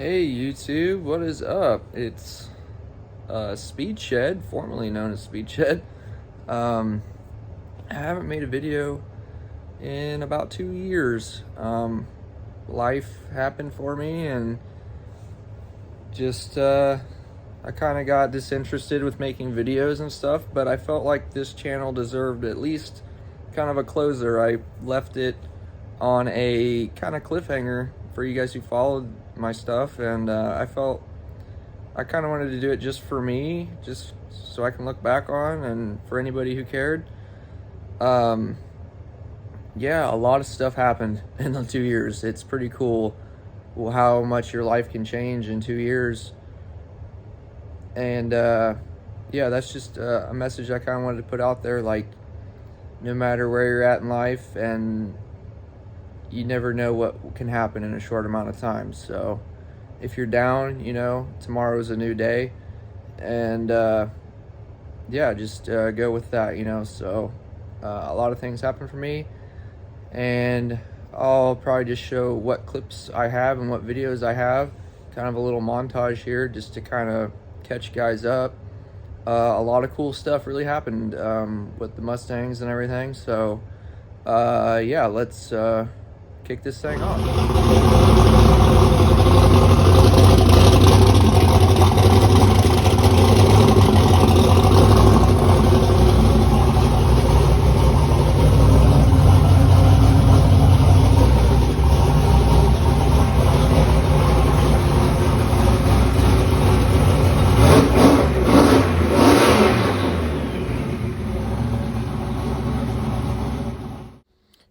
Hey YouTube, what is up? It's Speed Shed, formerly known as Speed Shed. I haven't made a video in about 2 years. Life happened for me and just I kind of got disinterested with making videos and stuff, but I felt like this channel deserved at least kind of a closer. I left it on a kind of cliffhanger for you guys who followed my stuff, and I felt I kind of wanted to do it just for me, just so I can look back on, and for anybody who cared. Yeah, a lot of stuff happened in the 2 years. It's pretty cool how much your life can change in 2 years. And yeah, that's just a message I kind of wanted to put out there. Like, no matter where you're at in life, and you never know what can happen in a short amount of time. So if you're down, you know, tomorrow's a new day. And yeah, just go with that, you know. So a lot of things happen for me, and I'll probably just show what clips I have and what videos I have. Kind of a little montage here just to kind of catch guys up. A lot of cool stuff really happened with the Mustangs and everything. So yeah, let's kick this thing off.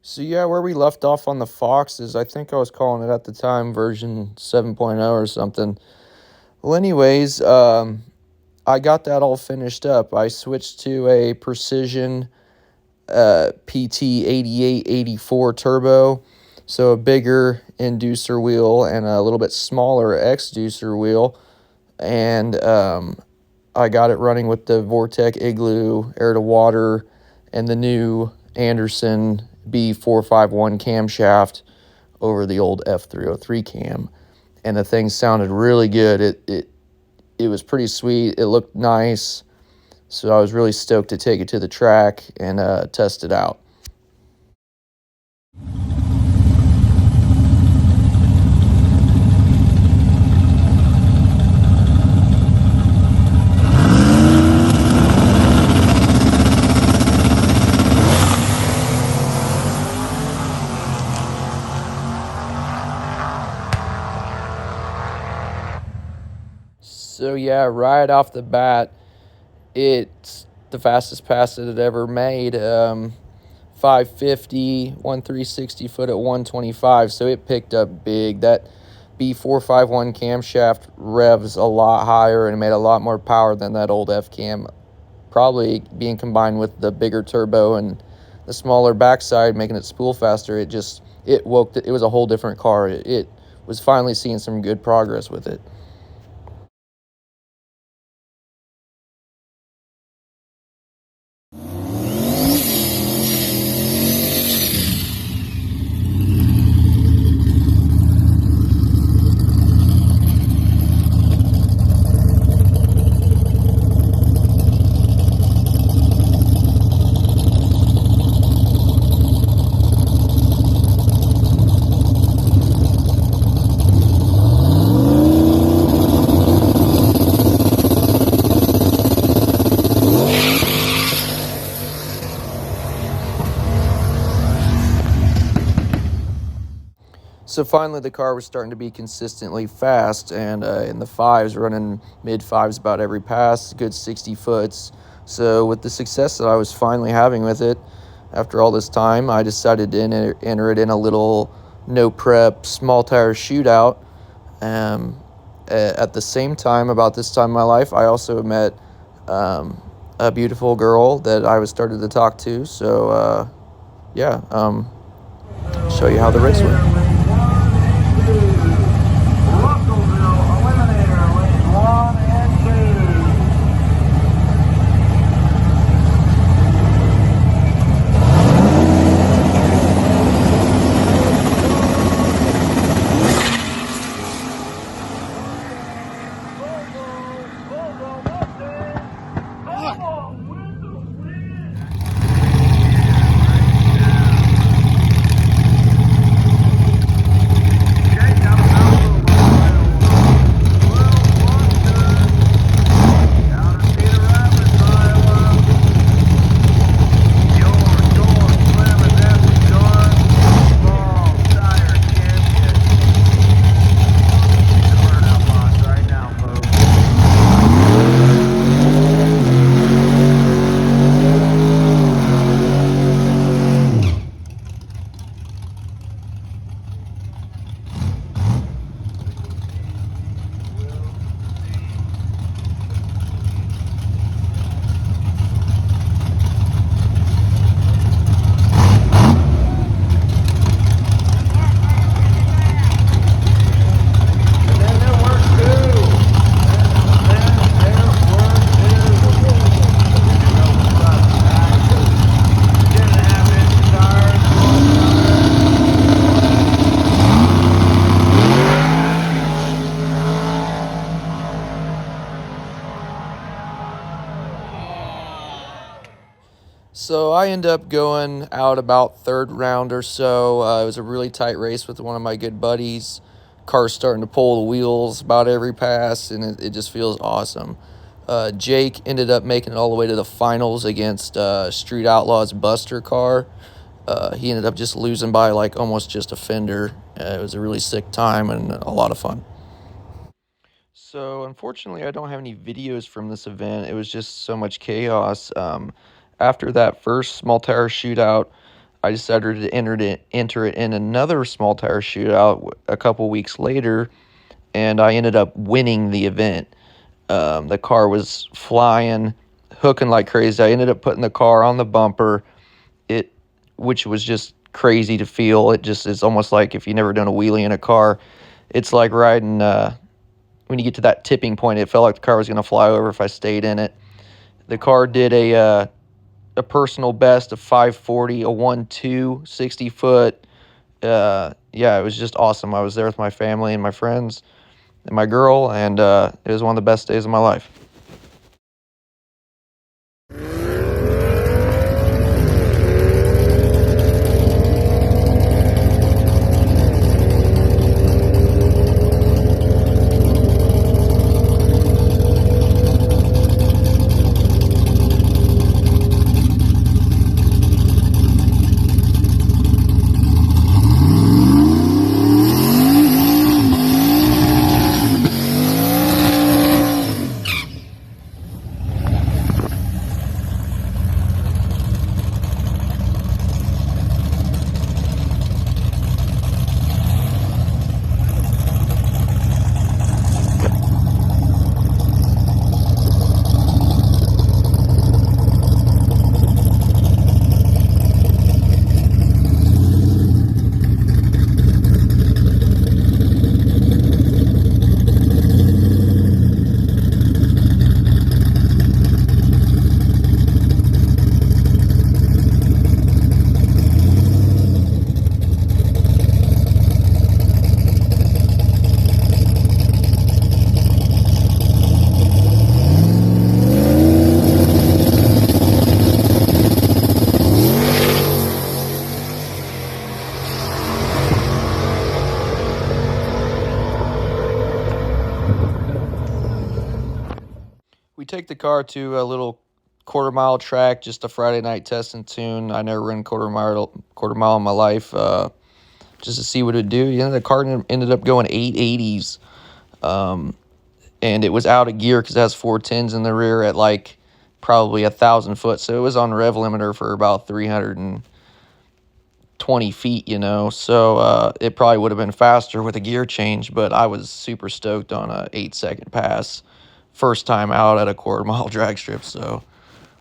So yeah, where we left off on the Fox is, I think I was calling it at the time version 7.0 or something. Well, anyways, I got that all finished up. I switched to a Precision PT 8884 turbo, so a bigger inducer wheel and a little bit smaller exducer wheel, and I got it running with the Vortec Igloo air to water and the new Anderson B451 camshaft over the old F303 cam, and the thing sounded really good. It was pretty sweet. It looked nice, so I was really stoked to take it to the track and test it out. So yeah, right off the bat, it's the fastest pass that it ever made. 550, 360 foot at 125, so it picked up big. That B451 camshaft revs a lot higher and made a lot more power than that old F cam. Probably being combined with the bigger turbo and the smaller backside, making it spool faster. It was a whole different car. It was finally seeing some good progress with it. So finally, the car was starting to be consistently fast, and in the fives, running mid-fives about every pass, good 60 foots. So with the success that I was finally having with it, after all this time, I decided to enter it in a little no-prep, small-tire shootout. At the same time, about this time in my life, I also met a beautiful girl that I was started to talk to. So yeah, show you how the race went. So I end up going out about third round or so. It was a really tight race with one of my good buddies. Car's starting to pull the wheels about every pass, and it just feels awesome. Jake ended up making it all the way to the finals against Street Outlaws Buster car. He ended up just losing by like almost just a fender. It was a really sick time and a lot of fun. So unfortunately, I don't have any videos from this event. It was just so much chaos. After that first small tire shootout, I decided to enter it in another small tire shootout a couple weeks later, and I ended up winning the event. The car was flying, hooking like crazy. I ended up putting the car on the bumper, it, which was just crazy to feel. It just is almost like if you've never done a wheelie in a car, it's like riding. When you get to that tipping point, it felt like the car was going to fly over if I stayed in it. The car did a personal best of 540, a 1.2, 60 foot. Yeah, it was just awesome. I was there with my family and my friends and my girl, and it was one of the best days of my life. We take the car to a little quarter-mile track, just a Friday night test and tune. I never ran quarter mile in my life, just to see what it'd do. The car ended up going 880s, and it was out of gear because it has 410s in the rear at like probably 1,000 foot. So it was on rev limiter for about 320 feet, So it probably would have been faster with a gear change, but I was super stoked on a 8-second pass. First time out at a quarter-mile drag strip, so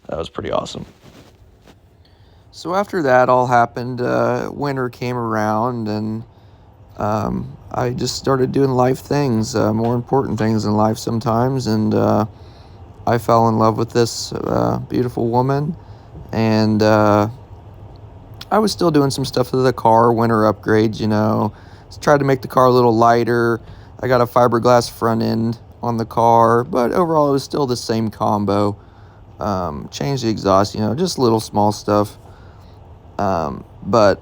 that was pretty awesome. So after that all happened, winter came around, and I just started doing life things, more important things in life sometimes, and I fell in love with this beautiful woman, and I was still doing some stuff to the car, winter upgrades, tried to make the car a little lighter. I got a fiberglass front end on the car, but overall it was still the same combo. Changed the exhaust, just little small stuff, but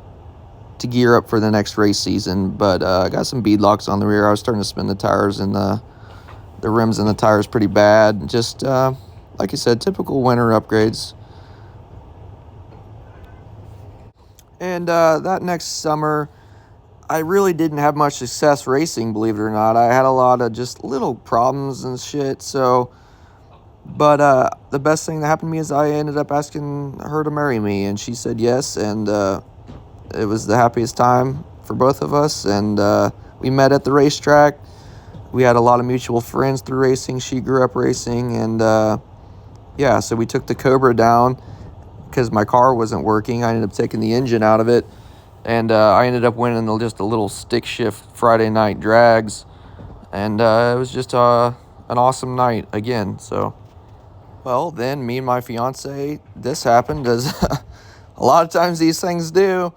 to gear up for the next race season. But I got some bead locks on the rear. I was starting to spin the tires and the rims and the tires pretty bad. Just like I said, typical winter upgrades. And that next summer, I really didn't have much success racing, believe it or not. I had a lot of just little problems and shit. So, but the best thing that happened to me is I ended up asking her to marry me, and she said yes, and it was the happiest time for both of us. And we met at the racetrack. We had a lot of mutual friends through racing. She grew up racing, and yeah, so we took the Cobra down because my car wasn't working. I ended up taking the engine out of it. And I ended up winning just a little stick shift Friday night drags. And it was just an awesome night again. So, well, then me and my fiance, this happened, as a lot of times these things do,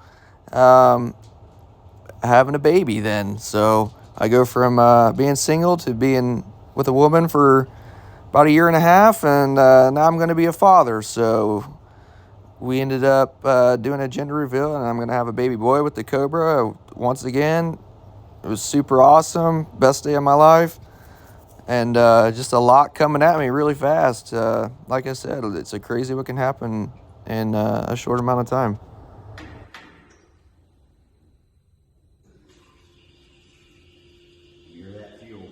having a baby then. So I go from being single to being with a woman for about a year and a half. And now I'm going to be a father. So we ended up doing a gender reveal, and I'm going to have a baby boy with the Cobra once again. It was super awesome. Best day of my life. And just a lot coming at me really fast. Like I said, it's a crazy what can happen in a short amount of time. You hear that fuel?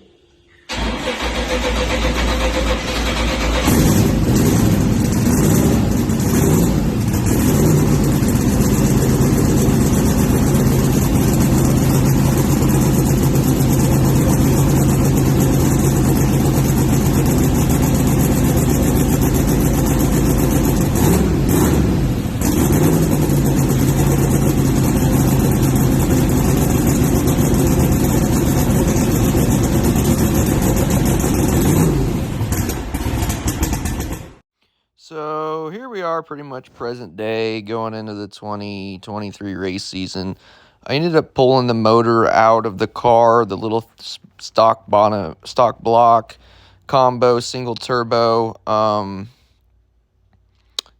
So here we are, pretty much present day, going into the 2023 race season. I ended up pulling the motor out of the car, the little stock block combo single turbo.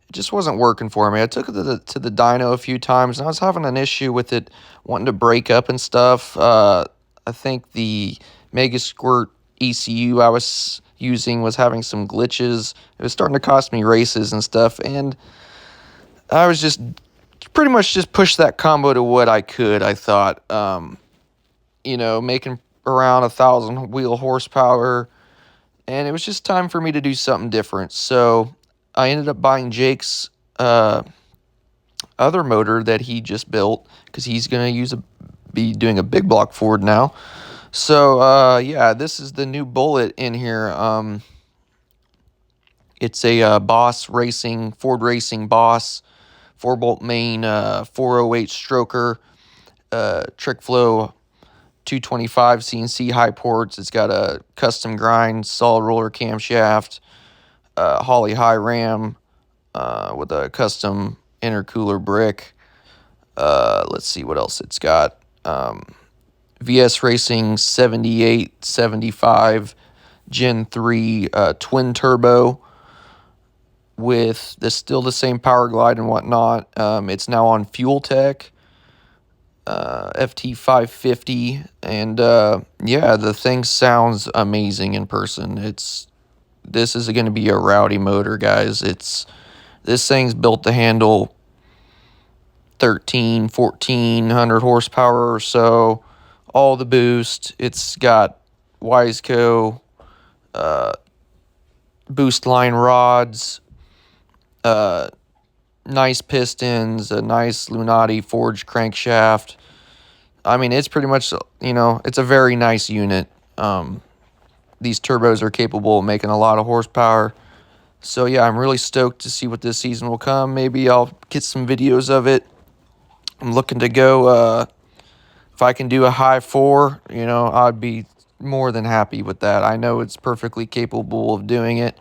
It just wasn't working for me. I took it to the dyno a few times, and I was having an issue with it wanting to break up and stuff. I think the Mega Squirt ECU I was using was having some glitches. It was starting to cost me races and stuff, and I was just pretty much just pushed that combo to what I could. I thought, making around 1,000 wheel horsepower, and it was just time for me to do something different. So I ended up buying Jake's other motor that he just built, because he's going to be doing a big block Ford now. So yeah, this is the new Bullet in here. It's a Ford Racing Boss 4-bolt main 408 stroker, trick flow 225 CNC high ports. It's got a custom grind solid roller camshaft, Holley high ram with a custom intercooler brick. Let's see what else it's got. VS Racing 7875 Gen 3 twin turbo with still the same power glide and whatnot. It's now on Fuel Tech FT550, and yeah, the thing sounds amazing in person. This is going to be a rowdy motor, guys. This thing's built to handle 1,400 horsepower or so, all the boost. It's got Wiseco boost line rods, nice pistons, a nice Lunati forged crankshaft. I mean, it's pretty much, it's a very nice unit. These turbos are capable of making a lot of horsepower. So yeah, I'm really stoked to see what this season will come. Maybe I'll get some videos of it. I'm looking to go, if I can do a high 4, I'd be more than happy with that. I know it's perfectly capable of doing it.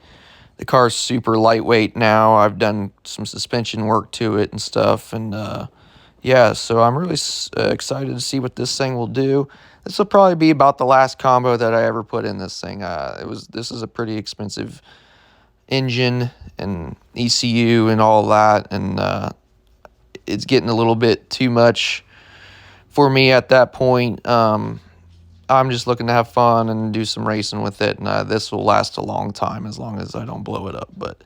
The car's super lightweight now. I've done some suspension work to it and stuff. And yeah, so I'm really excited to see what this thing will do. This will probably be about the last combo that I ever put in this thing. This is a pretty expensive engine and ECU and all that. And it's getting a little bit too much for me at that point. I'm just looking to have fun and do some racing with it, and this will last a long time as long as I don't blow it up. But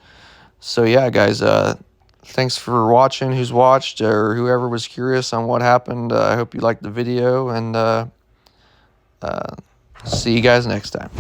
so yeah, guys, thanks for watching. Who's watched or whoever was curious on what happened. I hope you liked the video, and see you guys next time.